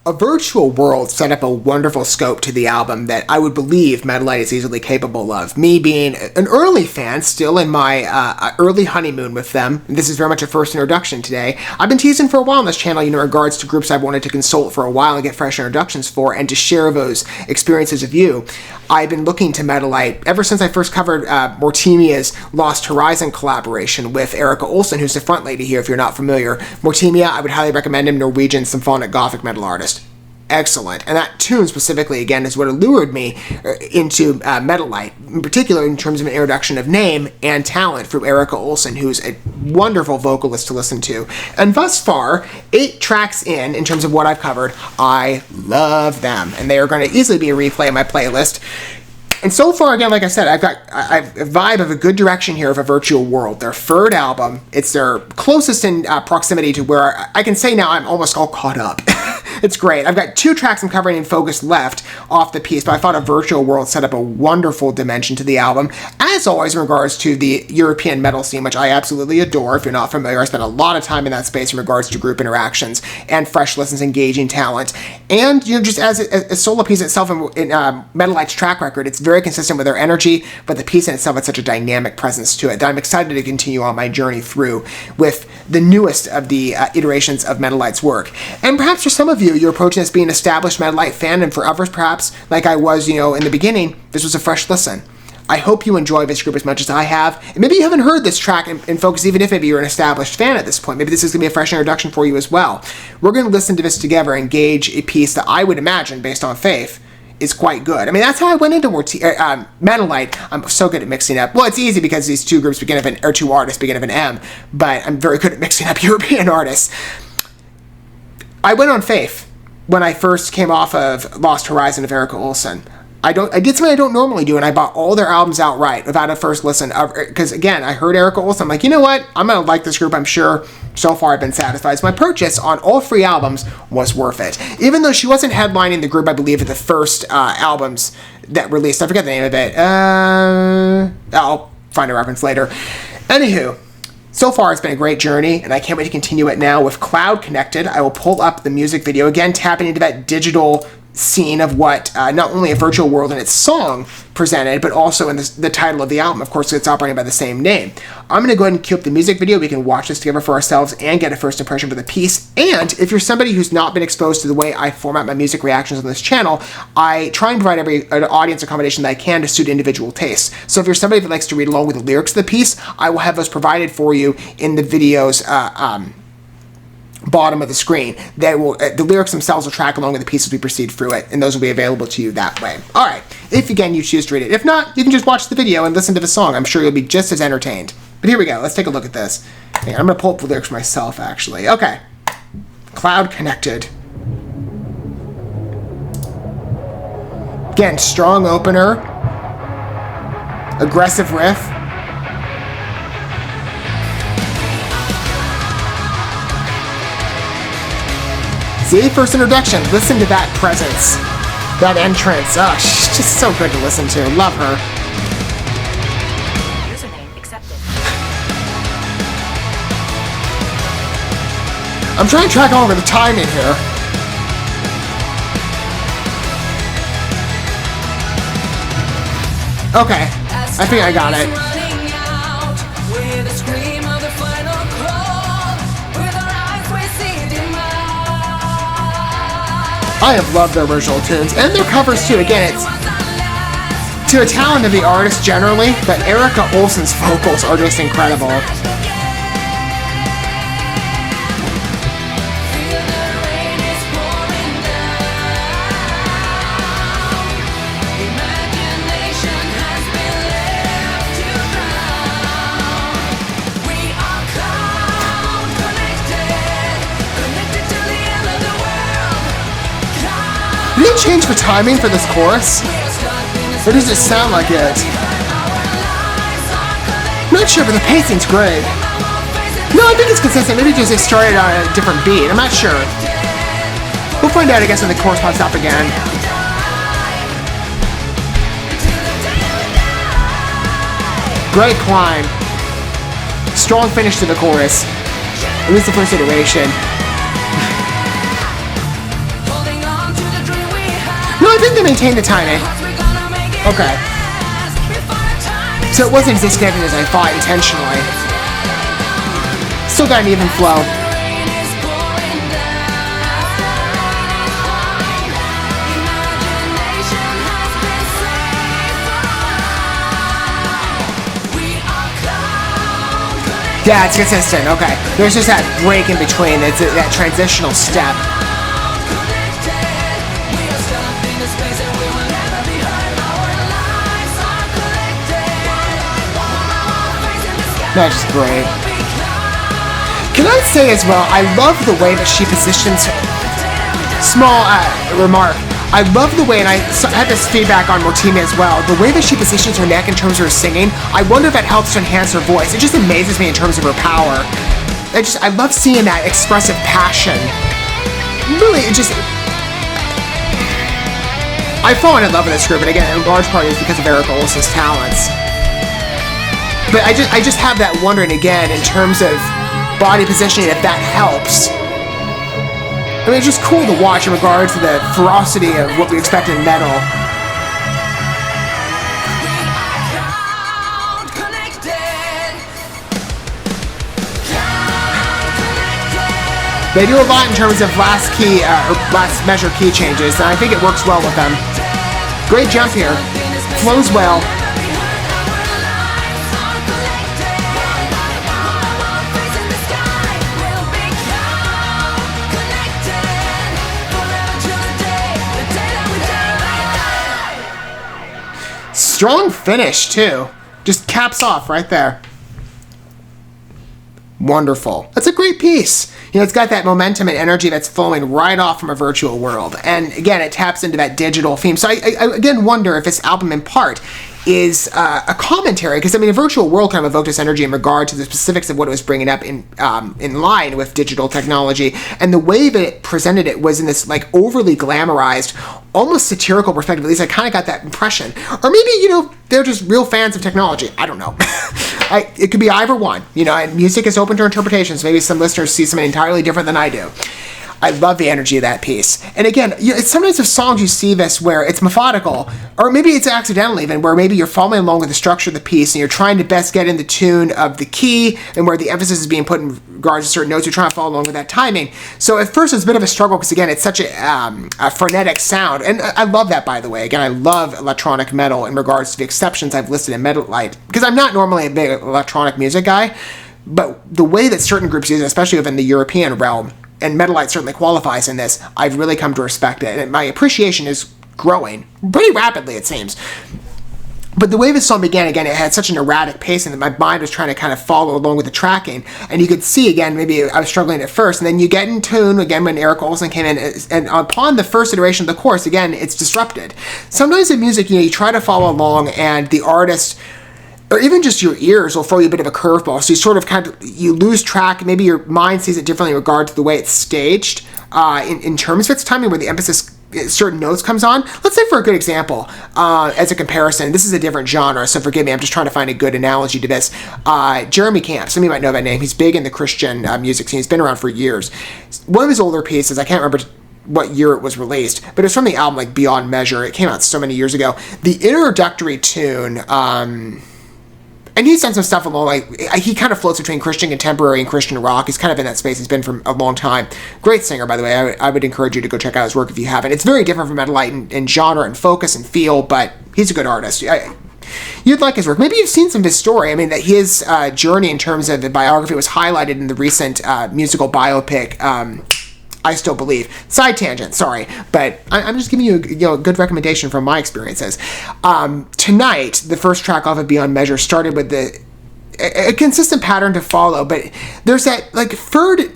A virtual world set up a wonderful scope to the album that I would believe METALITE is easily capable of. Me being an early fan, still in my early honeymoon with them, and this is very much a first introduction today. I've been teasing for a while on this channel, in regards to groups I've wanted to consult for a while and get fresh introductions for, and to share those experiences with you. I've been looking to METALITE ever since I first covered Mortemia's Lost Horizon collaboration with Erica Olsen, who's the front lady here if you're not familiar. Mortemia, I would highly recommend him, Norwegian symphonic gothic metal artist. Excellent. And that tune specifically, again, is what allured me into METALITE, in particular in terms of an introduction of name and talent from Erica Olsen, who's a wonderful vocalist to listen to. And thus far, 8 tracks in terms of what I've covered, I love them. And they are going to easily be a replay in my playlist. And so far, again, like I said, I've a vibe of a good direction here of a virtual world. Their third album, it's their closest in proximity to where I can say now I'm almost all caught up. It's great. I've got 2 tracks I'm covering in focus left off the piece, but I thought a virtual world set up a wonderful dimension to the album. As always, in regards to the European metal scene, which I absolutely adore. If you're not familiar, I spent a lot of time in that space in regards to group interactions and fresh listens, engaging talent. And, just as a solo piece itself in METALITE's track record, it's very consistent with their energy, but the piece in itself has such a dynamic presence to it that I'm excited to continue on my journey through with the newest of the iterations of METALITE's work. And perhaps for some of you, you're approaching this being an established METALITE fan, and for others, perhaps, like I was, in the beginning, this was a fresh listen. I hope you enjoy this group as much as I have. And maybe you haven't heard this track in focus, even if maybe you're an established fan at this point. Maybe this is going to be a fresh introduction for you as well. We're going to listen to this together and gauge a piece that I would imagine, based on faith, is quite good. I mean, that's how I went into METALITE. I'm so good at mixing up. Well, it's easy because these 2 groups begin of or 2 artists begin of an M, but I'm very good at mixing up European artists. I went on faith when I first came off of Lost Horizon of Erica Olsen. I did something I don't normally do, and I bought all their albums outright without a first listen. Because, again, I heard Erica Olsen. I'm like, you know what? I'm going to like this group, I'm sure. So far, I've been satisfied. So my purchase on all 3 albums was worth it. Even though she wasn't headlining the group, I believe, at the first albums that released. I forget the name of it. I'll find a reference later. Anywho, so far, it's been a great journey, and I can't wait to continue it now with Cloud Connected. I will pull up the music video, again, tapping into that digital scene of what not only a virtual world and its song presented, but also in the title of the album. Of course, it's operating by the same name. I'm going to go ahead and cue up the music video. We can watch this together for ourselves and get a first impression for the piece. And if you're somebody who's not been exposed to the way I format my music reactions on this channel, I try and provide an audience accommodation that I can to suit individual tastes. So if you're somebody that likes to read along with the lyrics of the piece, I will have those provided for you in the video's bottom of the screen. The lyrics themselves will track along with the piece as we proceed through it, and those will be available to you that way. Alright, if again you choose to read it. If not, you can just watch the video and listen to the song. I'm sure you'll be just as entertained. But here we go, let's take a look at this. I'm going to pull up the lyrics myself, actually. Okay. Cloud Connected. Again, strong opener. Aggressive riff. See, first introduction, listen to that presence, that entrance. Oh, she's just so good to listen to. Love her. Username accepted. I'm trying to track over the timing here. Okay, I think I got it. I have loved their original tunes, and their covers too. Again, it's to a talent of the artist generally, but Erica Olsen's vocals are just incredible. Did they change the timing for this chorus? Or does it sound like it? I'm not sure, but the pacing's great. No, I think it's consistent. Maybe just they started on a different beat. I'm not sure. We'll find out, I guess, when the chorus pops up again. Great climb. Strong finish to the chorus. At least the first iteration. No, I think they maintained the timing. Okay. So it wasn't as disconnected as I thought intentionally. Still got an even flow. Yeah, it's consistent. Okay. There's just that break in between. It's that transitional step. That's just great. Can I say as well, I love the way that she positions... Small remark. I love the way, and I had this feedback on Mortimi as well, the way that she positions her neck in terms of her singing. I wonder if that helps to enhance her voice. It just amazes me in terms of her power. I love seeing that expressive passion. Really, it just... I've fallen in love with this group, and again, in large part is because of Eric Olson's talents. But I just have that wondering again in terms of body positioning, if that helps. I mean, it's just cool to watch in regards to the ferocity of what we expect in metal. They do a lot in terms of last measure key changes, and I think it works well with them. Great jump here. Flows well. Strong finish, too. Just caps off right there. Wonderful. That's a great piece. You know, it's got that momentum and energy that's flowing right off from a virtual world. And again, it taps into that digital theme. So I again wonder if this album in part is a commentary, because I mean, a virtual world kind of evoked this energy in regard to the specifics of what it was bringing up in line with digital technology, and the way that it presented it was in this like overly glamorized, almost satirical perspective. At least I kind of got that impression. Or maybe, you know, they're just real fans of technology. I don't know. It could be either one. You know, and music is open to interpretations. Maybe some listeners see something entirely different than I do. I love the energy of that piece. And again, you know, it's sometimes with songs you see this where it's methodical, or maybe it's accidental even, where maybe you're following along with the structure of the piece and you're trying to best get in the tune of the key and where the emphasis is being put in regards to certain notes. You're trying to follow along with that timing. So at first it's a bit of a struggle because again, it's such a frenetic sound. And I love that, by the way. Again, I love electronic metal in regards to the exceptions I've listed in METALITE, because I'm not normally a big electronic music guy, but the way that certain groups use it, especially within the European realm, and METALITE certainly qualifies in this, I've really come to respect it. And my appreciation is growing pretty rapidly, it seems. But the way this song began, again, it had such an erratic pacing that my mind was trying to kind of follow along with the tracking. And you could see, again, maybe I was struggling at first. And then you get in tune, again, when Eric Olson came in. And upon the first iteration of the chorus, again, it's disrupted. Sometimes in music, you know, you try to follow along and the artist, or even just your ears, will throw you a bit of a curveball. So you sort of you lose track. Maybe your mind sees it differently in regard to the way it's staged in terms of its timing, where the emphasis, certain notes comes on. Let's say for a good example, as a comparison, this is a different genre, so forgive me, I'm just trying to find a good analogy to this. Jeremy Camp, some of you might know that name. He's big in the Christian music scene. He's been around for years. One of his older pieces, I can't remember what year it was released, but it's from the album like Beyond Measure. It came out so many years ago. The introductory tune, and he's done some stuff along, like, he kind of floats between Christian contemporary and Christian rock. He's kind of in that space. He's been for a long time. Great singer, by the way. I would encourage you to go check out his work if you haven't. It's very different from METALITE in genre and focus and feel, but he's a good artist. You'd like his work. Maybe you've seen some of his story. I mean, that his journey in terms of the biography was highlighted in the recent musical biopic, I Still Believe. Side tangent, sorry, but I'm just giving you a good recommendation from my experiences. Tonight, the first track off of Beyond Measure started with a consistent pattern to follow, but there's that like third.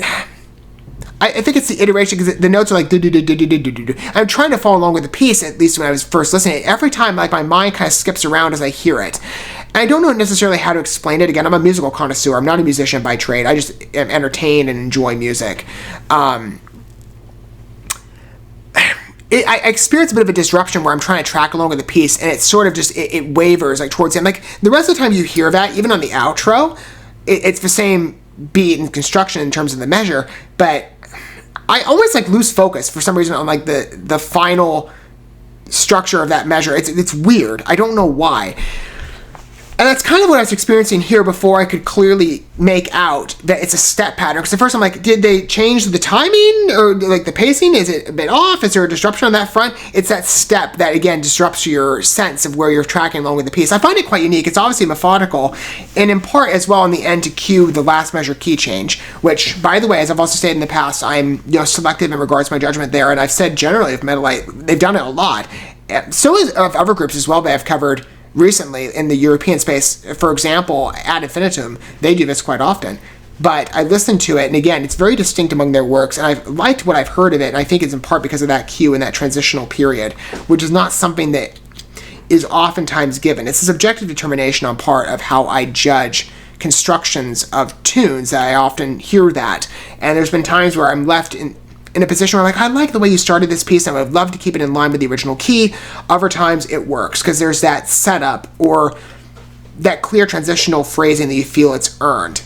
I think it's the iteration because the notes are like do do do do do do do do. I'm trying to follow along with the piece, at least when I was first listening. Every time, like my mind kind of skips around as I hear it. And I don't know necessarily how to explain it. Again, I'm a musical connoisseur. I'm not a musician by trade. I just am entertained and enjoy music. I experience a bit of a disruption where I'm trying to track along with the piece, and it's sort of just, it wavers like towards the end. Like the rest of the time you hear that, even on the outro, it's the same beat and construction in terms of the measure, but I always like lose focus for some reason on like the final structure of that measure. It's weird. I don't know why. And that's kind of what I was experiencing here before I could clearly make out that it's a step pattern. Because at first I'm like, did they change the timing or like the pacing? Is it a bit off? Is there a disruption on that front? It's that step that, again, disrupts your sense of where you're tracking along with the piece. I find it quite unique. It's obviously methodical, and in part as well in the end to cue the last measure key change, which, by the way, as I've also stated in the past, I'm selective in regards to my judgment there. And I've said generally with METALITE, they've done it a lot. So is of other groups as well that I've covered recently in the European space. For example, Ad Infinitum, they do this quite often. But I listened to it, and again, it's very distinct among their works, and I've liked what I've heard of it, and I think it's in part because of that cue and that transitional period, which is not something that is oftentimes given. It's a subjective determination on part of how I judge constructions of tunes that I often hear that. And there's been times where I'm left in a position where I'm like, I like the way you started this piece, and I would love to keep it in line with the original key. Other times it works because there's that setup or that clear transitional phrasing that you feel it's earned.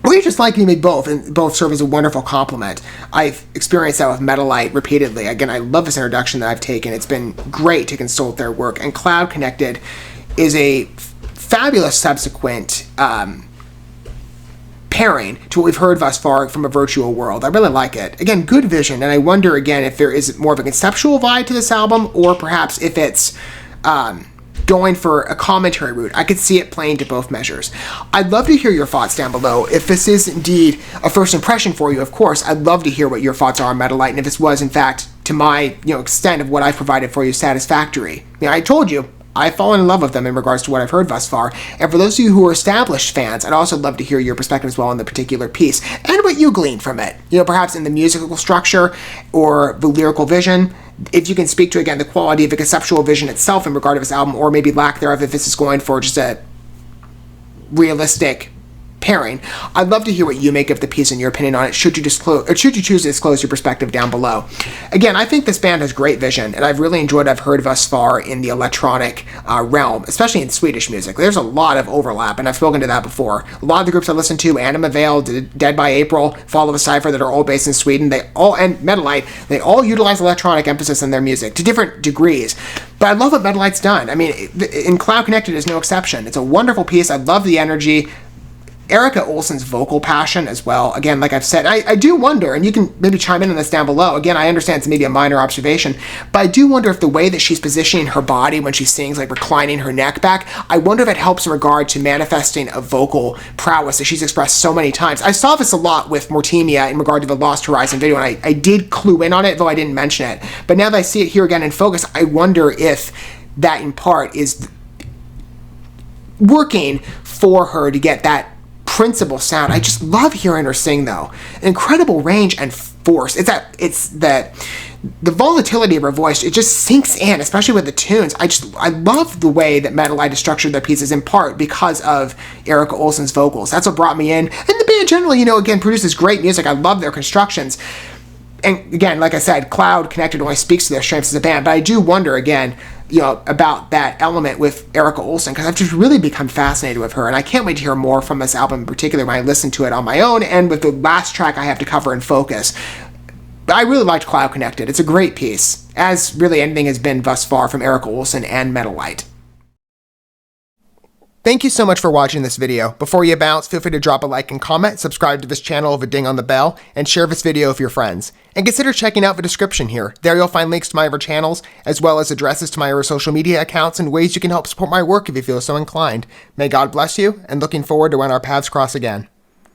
Or you just like me both, and both serve as a wonderful complement. I've experienced that with METALITE repeatedly. Again, I love this introduction that I've taken. It's been great to consult their work, and Cloud Connected is a fabulous subsequent pairing to what we've heard thus far from a virtual world. I really like it. Again, good vision, and I wonder again if there is more of a conceptual vibe to this album, or perhaps if it's going for a commentary route. I could see it playing to both measures. I'd love to hear your thoughts down below. If this is indeed a first impression for you, of course, I'd love to hear what your thoughts are on METALITE, and if this was in fact to my extent of what I've provided for you satisfactory. I told you, I've fallen in love with them in regards to what I've heard thus far. And for those of you who are established fans, I'd also love to hear your perspective as well on the particular piece and what you gleaned from it. Perhaps in the musical structure or the lyrical vision. If you can speak to, again, the quality of the conceptual vision itself in regard to this album, or maybe lack thereof if this is going for just a realistic pairing. I'd love to hear what you make of the piece and your opinion on it, should you choose to disclose your perspective down below. Again, I think this band has great vision, and I've really enjoyed what I've heard thus far in the electronic realm, especially in Swedish music. There's a lot of overlap, and I've spoken to that before. A lot of the groups I listen to, Anima Veil, Dead by April, Follow the Cypher, that are all based in Sweden, and METALITE, they all utilize electronic emphasis in their music to different degrees. But I love what METALITE's done. I mean, in Cloud Connected is no exception. It's a wonderful piece. I love the energy. Erica Olsen's vocal passion as well. Again, like I've said, I do wonder, and you can maybe chime in on this down below. Again, I understand it's maybe a minor observation, but I do wonder if the way that she's positioning her body when she sings, like reclining her neck back, I wonder if it helps in regard to manifesting a vocal prowess that she's expressed so many times. I saw this a lot with Mortemia in regard to the Lost Horizon video, and I did clue in on it, though I didn't mention it. But now that I see it here again in focus, I wonder if that in part is working for her to get that principal sound. I just love hearing her sing, though. Incredible range and force. It's the volatility of her voice. It just sinks in, especially with the tunes. I love the way that METALITE has structured their pieces, in part because of Erica Olsen's vocals. That's what brought me in. And the band generally, again, produces great music. I love their constructions. And again, like I said, Cloud Connected only speaks to their strengths as a band, but I do wonder, again, about that element with Erica Olsen, because I've just really become fascinated with her, and I can't wait to hear more from this album in particular when I listen to it on my own, and with the last track I have to cover in focus. But I really liked Cloud Connected. It's a great piece, as really anything has been thus far from Erica Olsen and METALITE. Thank you so much for watching this video. Before you bounce, feel free to drop a like and comment, subscribe to this channel with a ding on the bell, and share this video with your friends. And consider checking out the description here. There you'll find links to my other channels, as well as addresses to my other social media accounts and ways you can help support my work if you feel so inclined. May God bless you, and looking forward to when our paths cross again.